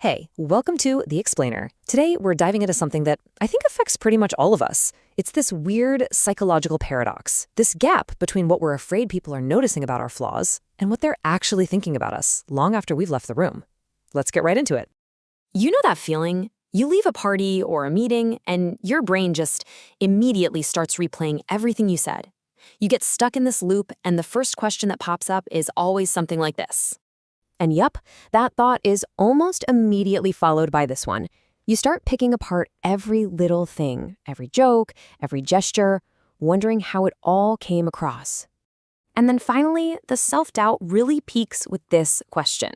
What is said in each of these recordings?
Hey, welcome to The Explainer. Today, we're diving into something that I think affects pretty much all of us. It's this weird psychological paradox, this gap between what we're afraid people are noticing about our flaws and what they're actually thinking about us long after we've left the room. Let's get right into it. You know that feeling? You leave a party or a meeting, and your brain just immediately starts replaying everything you said. You get stuck in this loop, and the first question that pops up is always something like this. And yup, that thought is almost immediately followed by this one. You start picking apart every little thing, every joke, every gesture, wondering how it all came across. And then finally, the self-doubt really peaks with this question.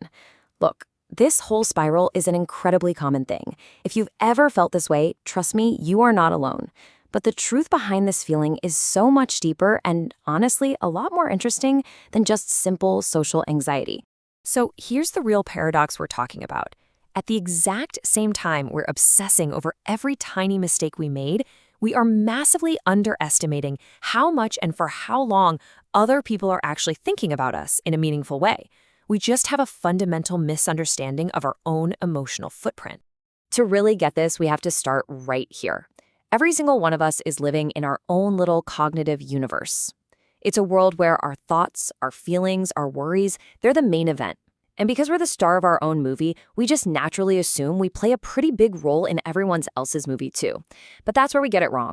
Look, this whole spiral is an incredibly common thing. If you've ever felt this way, trust me, you are not alone. But the truth behind this feeling is so much deeper and, honestly, a lot more interesting than just simple social anxiety. So here's the real paradox we're talking about. At the exact same time we're obsessing over every tiny mistake we made, we are massively underestimating how much and for how long other people are actually thinking about us in a meaningful way. We just have a fundamental misunderstanding of our own emotional footprint. To really get this, we have to start right here. Every single one of us is living in our own little cognitive universe. It's a world where our thoughts, our feelings, our worries, they're the main event. And because we're the star of our own movie, we just naturally assume we play a pretty big role in everyone else's movie too. But that's where we get it wrong.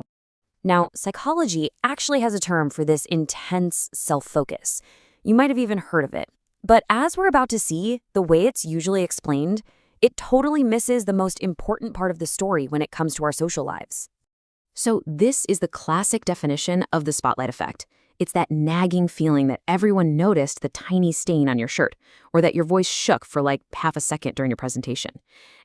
Now, psychology actually has a term for this intense self-focus. You might have even heard of it. But as we're about to see, the way it's usually explained, it totally misses the most important part of the story when it comes to our social lives. So this is the classic definition of the spotlight effect. It's that nagging feeling that everyone noticed the tiny stain on your shirt, or that your voice shook for like half a second during your presentation.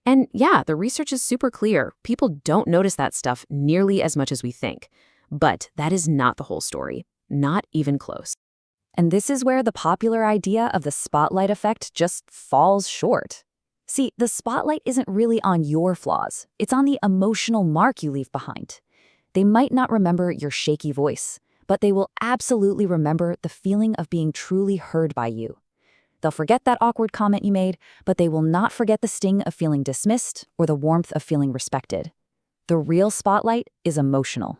And yeah, the research is super clear. People don't notice that stuff nearly as much as we think. But that is not the whole story. Not even close. And this is where the popular idea of the spotlight effect just falls short. See, the spotlight isn't really on your flaws. It's on the emotional mark you leave behind. They might not remember your shaky voice, but they will absolutely remember the feeling of being truly heard by you. They'll forget that awkward comment you made, but they will not forget the sting of feeling dismissed or the warmth of feeling respected. The real spotlight is emotional.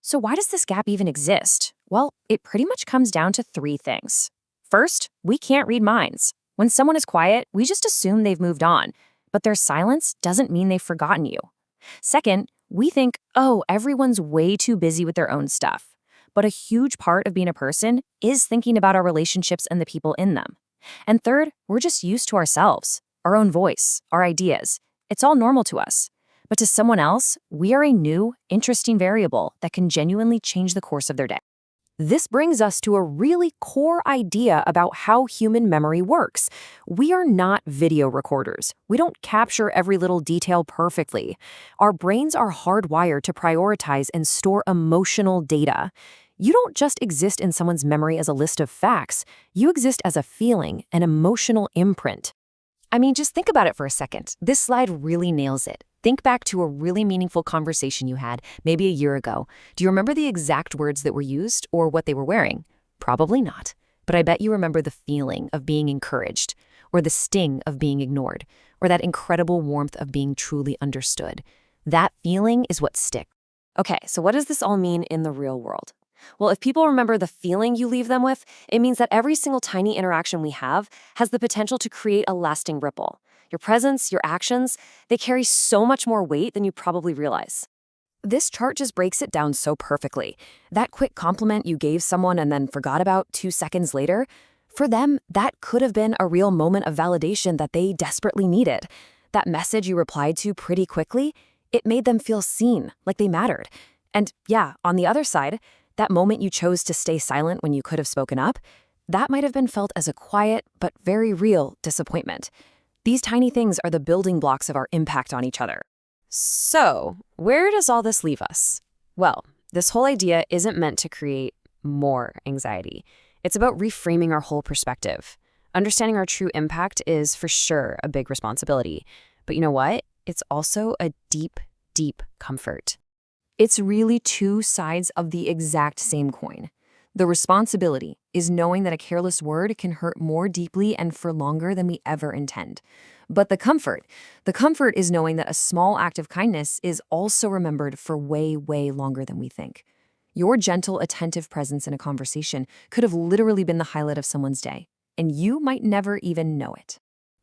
So why does this gap even exist? Well, it pretty much comes down to three things. First, we can't read minds. When someone is quiet, we just assume they've moved on, but their silence doesn't mean they've forgotten you. Second, we think, oh, everyone's way too busy with their own stuff. But a huge part of being a person is thinking about our relationships and the people in them. And third, we're just used to ourselves, our own voice, our ideas. It's all normal to us. But to someone else, we are a new, interesting variable that can genuinely change the course of their day. This brings us to a really core idea about how human memory works. We are not video recorders. We don't capture every little detail perfectly. Our brains are hardwired to prioritize and store emotional data. You don't just exist in someone's memory as a list of facts. You exist as a feeling, an emotional imprint. I mean, just think about it for a second. This slide really nails it. Think back to a really meaningful conversation you had, maybe a year ago. Do you remember the exact words that were used or what they were wearing? Probably not. But I bet you remember the feeling of being encouraged, or the sting of being ignored, or that incredible warmth of being truly understood. That feeling is what sticks. Okay, so what does this all mean in the real world? Well, if people remember the feeling you leave them with, it means that every single tiny interaction we have has the potential to create a lasting ripple. Your presence, your actions, they carry so much more weight than you probably realize. This chart just breaks it down so perfectly. That quick compliment you gave someone and then forgot about 2 seconds later, for them, that could have been a real moment of validation that they desperately needed. That message you replied to pretty quickly, it made them feel seen, like they mattered. And yeah, on the other side, that moment you chose to stay silent when you could have spoken up, that might have been felt as a quiet but very real disappointment. These tiny things are the building blocks of our impact on each other. So, where does all this leave us? Well, this whole idea isn't meant to create more anxiety. It's about reframing our whole perspective. Understanding our true impact is for sure a big responsibility. But you know what? It's also a deep, deep comfort. It's really two sides of the exact same coin. The responsibility is knowing that a careless word can hurt more deeply and for longer than we ever intend. But the comfort is knowing that a small act of kindness is also remembered for way, way longer than we think. Your gentle, attentive presence in a conversation could have literally been the highlight of someone's day, and you might never even know it.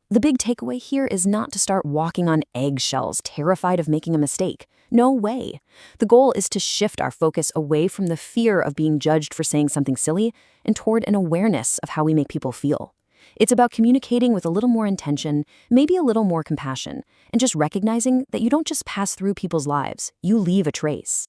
The big takeaway here is not to start walking on eggshells, terrified of making a mistake. No way. The goal is to shift our focus away from the fear of being judged for saying something silly and toward an awareness of how we make people feel. It's about communicating with a little more intention, maybe a little more compassion, and just recognizing that you don't just pass through people's lives, you leave a trace.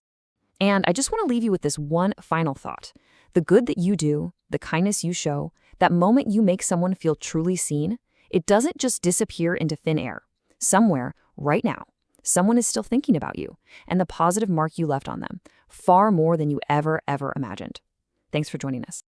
And I just want to leave you with this one final thought. The good that you do, the kindness you show, that moment you make someone feel truly seen, it doesn't just disappear into thin air. Somewhere, right now, someone is still thinking about you and the positive mark you left on them, far more than you ever imagined. Thanks for joining us.